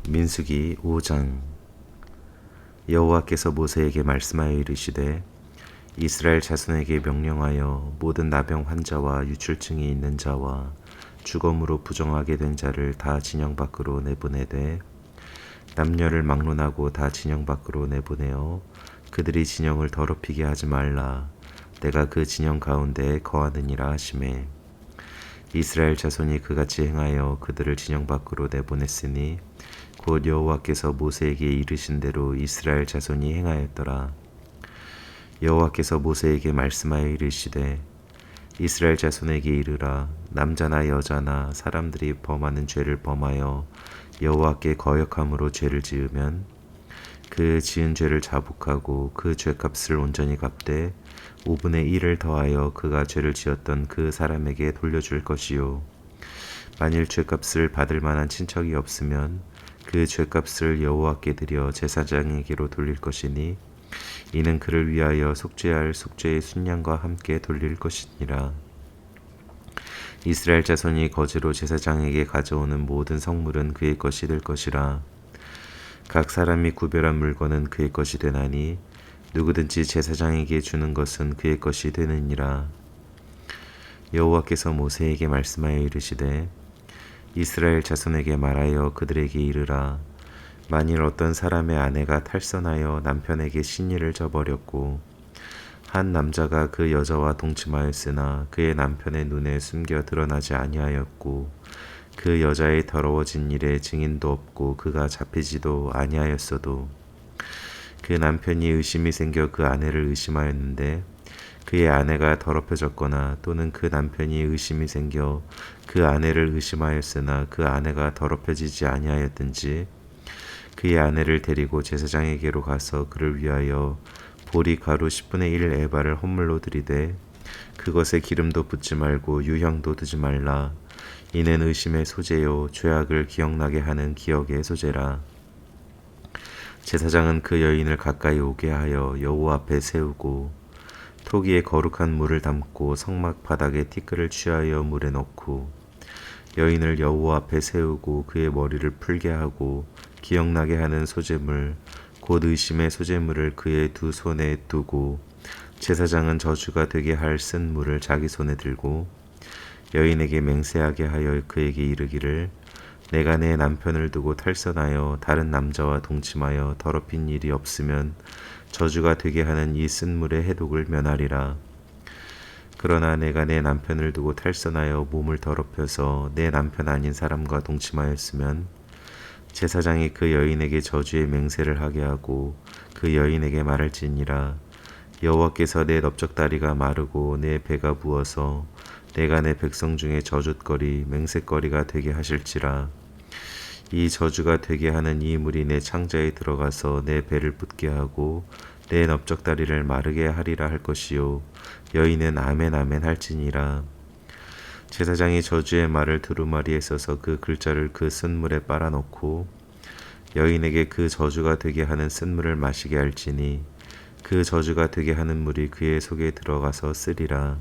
민수기 5장. 여호와께서 모세에게 말씀하여 이르시되 이스라엘 자손에게 명령하여 모든 나병 환자와 유출증이 있는 자와 주검으로 부정하게 된 자를 다 진영 밖으로 내보내되 남녀를 막론하고 다 진영 밖으로 내보내어 그들이 진영을 더럽히게 하지 말라. 내가 그 진영 가운데에 거하느니라 하시매 이스라엘 자손이 그같이 행하여 그들을 진영 밖으로 내보냈으니 곧 여호와께서 모세에게 이르신 대로 이스라엘 자손이 행하였더라. 여호와께서 모세에게 말씀하여 이르시되 이스라엘 자손에게 이르라. 남자나 여자나 사람들이 범하는 죄를 범하여 여호와께 거역함으로 죄를 지으면 그 지은 죄를 자복하고 그 죄값을 온전히 갚되 5분의 1을 더하여 그가 죄를 지었던 그 사람에게 돌려줄 것이요. 만일 죄값을 받을 만한 친척이 없으면 그 죄값을 여호와께 드려 제사장에게로 돌릴 것이니 이는 그를 위하여 속죄할 속죄의 순양과 함께 돌릴 것이니라. 이스라엘 자손이 거지로 제사장에게 가져오는 모든 성물은 그의 것이 될 것이라. 각 사람이 구별한 물건은 그의 것이 되나니 누구든지 제사장에게 주는 것은 그의 것이 되느니라. 여호와께서 모세에게 말씀하여 이르시되 이스라엘 자손에게 말하여 그들에게 이르라. 만일 어떤 사람의 아내가 탈선하여 남편에게 신의를 저버렸고 한 남자가 그 여자와 동침하였으나 그의 남편의 눈에 숨겨 드러나지 아니하였고 그 여자의 더러워진 일에 증인도 없고 그가 잡히지도 아니하였어도 그 남편이 의심이 생겨 그 아내를 의심하였는데 그의 아내가 더럽혀졌거나 또는 그 남편이 의심이 생겨 그 아내를 의심하였으나 그 아내가 더럽혀지지 아니하였든지 그의 아내를 데리고 제사장에게로 가서 그를 위하여 보리 가루 10분의 1 에바를 헌물로 드리되 그것에 기름도 붓지 말고 유향도 두지 말라. 이는 의심의 소재요 죄악을 기억나게 하는 기억의 소재라. 제사장은 그 여인을 가까이 오게 하여 여호와 앞에 세우고 토기에 거룩한 물을 담고 성막 바닥에 티끌을 취하여 물에 넣고 여인을 여호와 앞에 세우고 그의 머리를 풀게 하고 기억나게 하는 소재물 곧 의심의 소재물을 그의 두 손에 두고 제사장은 저주가 되게 할 쓴 물을 자기 손에 들고 여인에게 맹세하게 하여 그에게 이르기를 내가 내 남편을 두고 탈선하여 다른 남자와 동침하여 더럽힌 일이 없으면 저주가 되게 하는 이 쓴 물의 해독을 면하리라. 그러나 내가 내 남편을 두고 탈선하여 몸을 더럽혀서 내 남편 아닌 사람과 동침하였으면 제사장이 그 여인에게 저주의 맹세를 하게 하고 그 여인에게 말할지니라. 여호와께서 내 넓적다리가 마르고 내 배가 부어서 내가 내 백성 중에 저주거리 맹세거리가 되게 하실지라. 이 저주가 되게 하는 이 물이 내 창자에 들어가서 내 배를 붓게 하고 내 넓적다리를 마르게 하리라 할 것이요. 여인은 아멘 아멘 할지니라. 제사장이 저주의 말을 두루마리에 써서 그 글자를 그 쓴물에 빨아넣고 여인에게 그 저주가 되게 하는 쓴물을 마시게 할지니 그 저주가 되게 하는 물이 그의 속에 들어가서 쓰리라.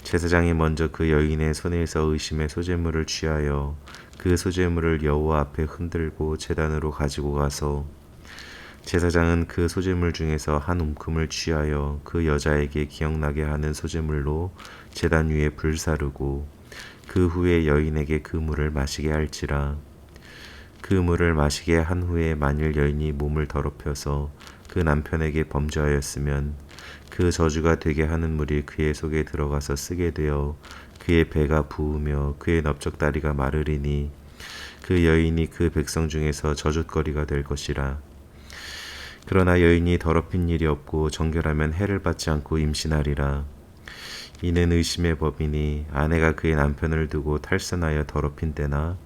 제사장이 먼저 그 여인의 손에서 의심의 소재물을 취하여 그 소재물을 여호와 앞에 흔들고 제단으로 가지고 가서 제사장은 그 소재물 중에서 한 움큼을 취하여 그 여자에게 기억나게 하는 소재물로 제단 위에 불사르고 그 후에 여인에게 그 물을 마시게 할지라. 그 물을 마시게 한 후에 만일 여인이 몸을 더럽혀서 그 남편에게 범죄하였으면 그 저주가 되게 하는 물이 그의 속에 들어가서 쓰게 되어 그의 배가 부으며 그의 넓적다리가 마르리니 그 여인이 그 백성 중에서 저주거리가 될 것이라. 그러나 여인이 더럽힌 일이 없고 정결하면 해를 받지 않고 임신하리라. 이는 의심의 법이니 아내가 그의 남편을 두고 탈선하여 더럽힌 때나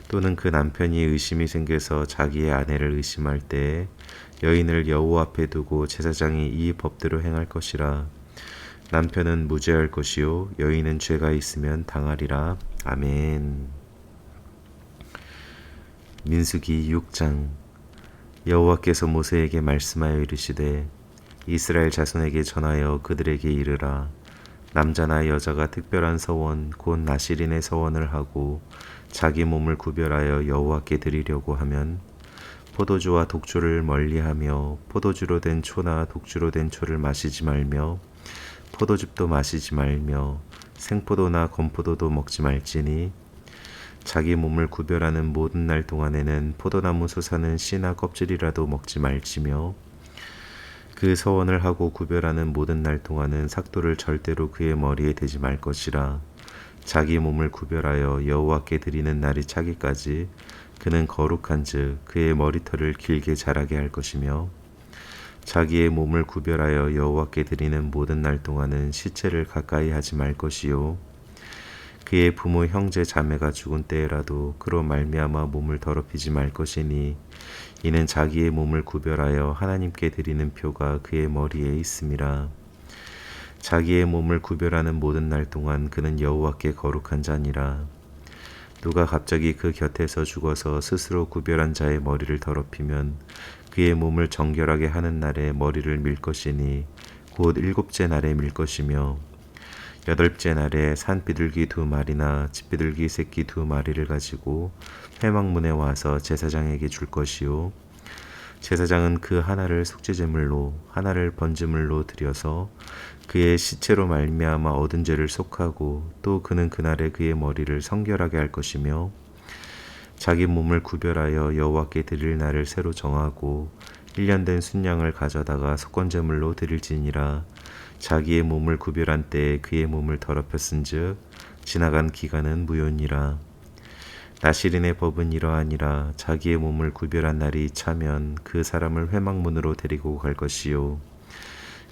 또는 그 남편이 의심이 생겨서 자기의 아내를 의심할 때에 여인을 여호와 앞에 두고 제사장이 이 법대로 행할 것이라. 남편은 무죄할 것이요 여인은 죄가 있으면 당하리라. 아멘. 민수기 6장. 여호와께서 모세에게 말씀하여 이르시되 이스라엘 자손에게 전하여 그들에게 이르라. 남자나 여자가 특별한 서원 곧 나실인의 서원을 하고 자기 몸을 구별하여 여호와께 드리려고 하면 포도주와 독주를 멀리하며 포도주로 된 초나 독주로 된 초를 마시지 말며 포도즙도 마시지 말며 생포도나 건포도도 먹지 말지니 자기 몸을 구별하는 모든 날 동안에는 포도나무 솟아는 씨나 껍질이라도 먹지 말지며 그 서원을 하고 구별하는 모든 날 동안은 삭도를 절대로 그의 머리에 대지 말 것이라. 자기 몸을 구별하여 여호와께 드리는 날이 차기까지 그는 거룩한즉 그의 머리털을 길게 자라게 할 것이며 자기의 몸을 구별하여 여호와께 드리는 모든 날 동안은 시체를 가까이 하지 말 것이요 그의 부모 형제 자매가 죽은 때에라도 그로 말미암아 몸을 더럽히지 말 것이니 이는 자기의 몸을 구별하여 하나님께 드리는 표가 그의 머리에 있음이라. 자기의 몸을 구별하는 모든 날 동안 그는 여호와께 거룩한 자니라. 누가 갑자기 그 곁에서 죽어서 스스로 구별한 자의 머리를 더럽히면 그의 몸을 정결하게 하는 날에 머리를 밀 것이니 곧 7째 날에 밀 것이며 8째 날에 산 비둘기 2마리나 집비둘기 새끼 2마리를 가지고 회막문에 와서 제사장에게 줄 것이요 제사장은 그 하나를 속죄제물로 하나를 번제물로 드려서 그의 시체로 말미암아 얻은 죄를 속하고 또 그는 그날에 그의 머리를 성결하게 할 것이며 자기 몸을 구별하여 여호와께 드릴 날을 새로 정하고 1년 된 순양을 가져다가 속건제물로 드릴지니라. 자기의 몸을 구별한 때에 그의 몸을 더럽혔은즉 지나간 기간은 무효니라. 나실인의 법은 이러하니라. 자기의 몸을 구별한 날이 차면 그 사람을 회막문으로 데리고 갈 것이요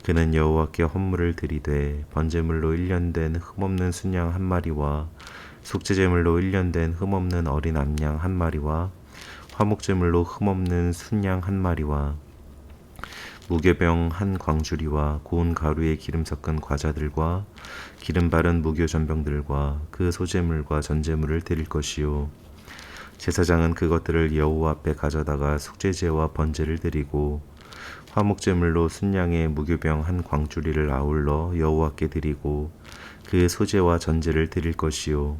그는 여호와께 헌물을 드리되 번제물로 1년 된 흠없는 순양 1마리와 속죄제물로 1년 된 흠없는 어린 암양 1마리와 화목제물로 흠없는 순양 1마리와 무교병 1광주리와 고운 가루에 기름 섞은 과자들과 기름 바른 무교전병들과 그 소제물과 전제물을 드릴 것이요 제사장은 그것들을 여호와 앞에 가져다가 속죄제와 번제를 드리고 화목제물로 순양의 무교병 1광주리를 아울러 여호와께 드리고 그 소제와 전제를 드릴 것이요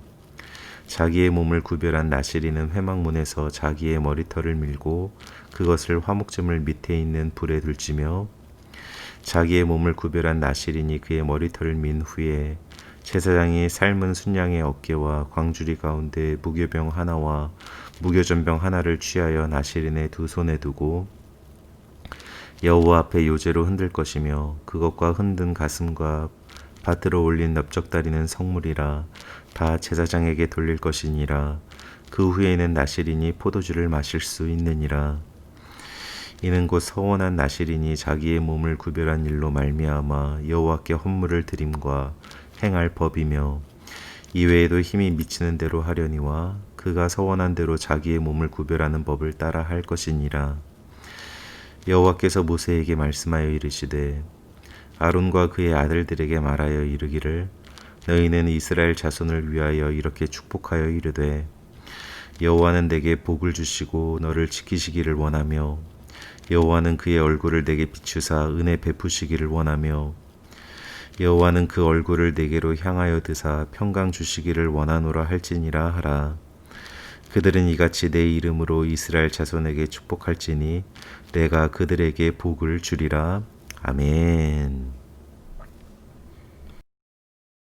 자기의 몸을 구별한 나실인은 회막문에서 자기의 머리털을 밀고 그것을 화목제물 밑에 있는 불에 둘지며 자기의 몸을 구별한 나실인이 그의 머리털을 민 후에 제사장이 삶은 순양의 어깨와 광주리 가운데 무교병 하나와 무교전병 하나를 취하여 나실인의 2손에 두고 여호와 앞에 요제로 흔들 것이며 그것과 흔든 가슴과 밭으로 올린 넓적다리는 성물이라 다 제사장에게 돌릴 것이니라. 그 후에는 나실인이 포도주를 마실 수 있느니라. 이는 곧 서원한 나실인이 자기의 몸을 구별한 일로 말미암아 여호와께 헌물을 드림과 행할 법이며 이외에도 힘이 미치는 대로 하려니와 그가 서원한 대로 자기의 몸을 구별하는 법을 따라 할 것이니라. 여호와께서 모세에게 말씀하여 이르시되 아론과 그의 아들들에게 말하여 이르기를 너희는 이스라엘 자손을 위하여 이렇게 축복하여 이르되 여호와는 내게 복을 주시고 너를 지키시기를 원하며 여호와는 그의 얼굴을 내게 비추사 은혜 베푸시기를 원하며 여호와는 그 얼굴을 내게로 향하여 드사 평강 주시기를 원하노라 할지니라 하라. 그들은 이같이 내 이름으로 이스라엘 자손에게 축복할지니 내가 그들에게 복을 주리라. 아멘.